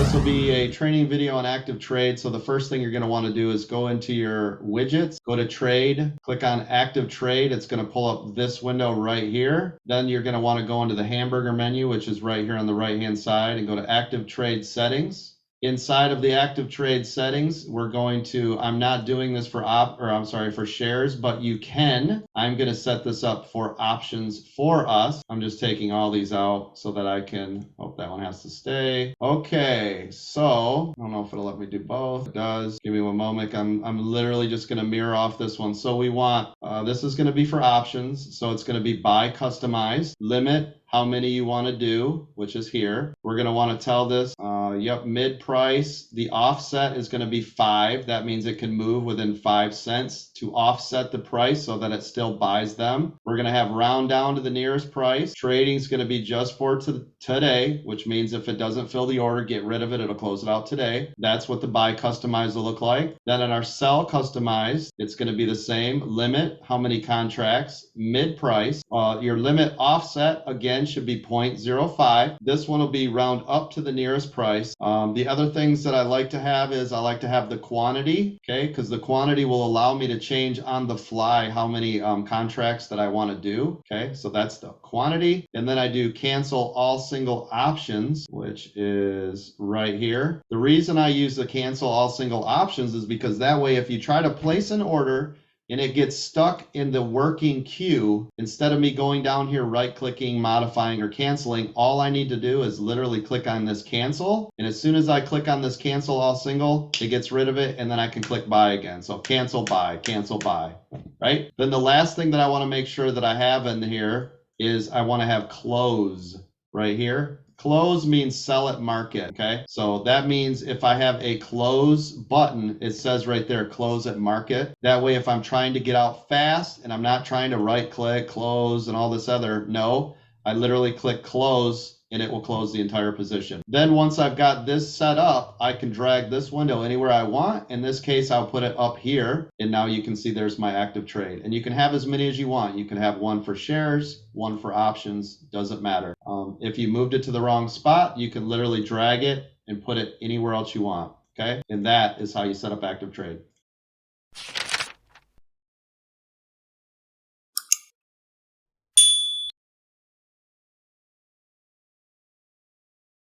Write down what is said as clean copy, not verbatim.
This will be a training video on active trade. So the first thing you're going to want to do is go into your widgets, go to trade, click on active trade. It's going to pull up this window right here. Then you're going to want to go into the hamburger menu, which is right here on the right hand side, and go to active trade settings. Inside of the active trade settings, we're going to, I'm not doing this for for shares, but you can. I'm going to set this up for options for us. I'm just taking all these out so that I can, oh, that one has to stay. Okay, so I don't know if it'll let me do both. It does. Give me one moment. I'm literally just going to mirror off this one. So we want, this is going to be for options. So it's going to be buy customized, limit how many you want to do, which is here. We're going to want to tell this, mid price. The offset is going to be 5. That means it can move within 5 cents to offset the price so that it still buys them. We're going to have round down to the nearest price. Trading is going to be just for today, which means if it doesn't fill the order, get rid of it. It'll close it out today. That's what the buy customized will look like. Then in our sell customized, it's going to be the same. Limit, how many contracts, mid price. Your limit offset, again, should be 0.05. This one will be round up to the nearest price. The other things that I like to have is I like to have the quantity, okay, because the quantity will allow me to change on the fly how many contracts that I want to do, okay, so that's the quantity. And then I do cancel all single options, which is right here. The reason I use the cancel all single options is because that way if you try to place an order and it gets stuck in the working queue, instead of me going down here, right-clicking, modifying, or canceling, all I need to do is literally click on this cancel. And as soon as I click on this cancel all single, it gets rid of it, and then I can click buy again. So cancel, buy, right? Then the last thing that I want to make sure that I have in here is I want to have close right here. Close means sell at market, okay? So that means if I have a close button, it says right there, close at market. That way, if I'm trying to get out fast and I'm not trying to right click, close, and all this other, no, I literally click close and it will close the entire position. Then once I've got this set up, I can drag this window anywhere I want. In this case, I'll put it up here. And now you can see there's my active trade. And you can have as many as you want. You can have one for shares, one for options, doesn't matter. If you moved it to the wrong spot, you can literally drag it and put it anywhere else you want, okay? And that is how you set up active trade.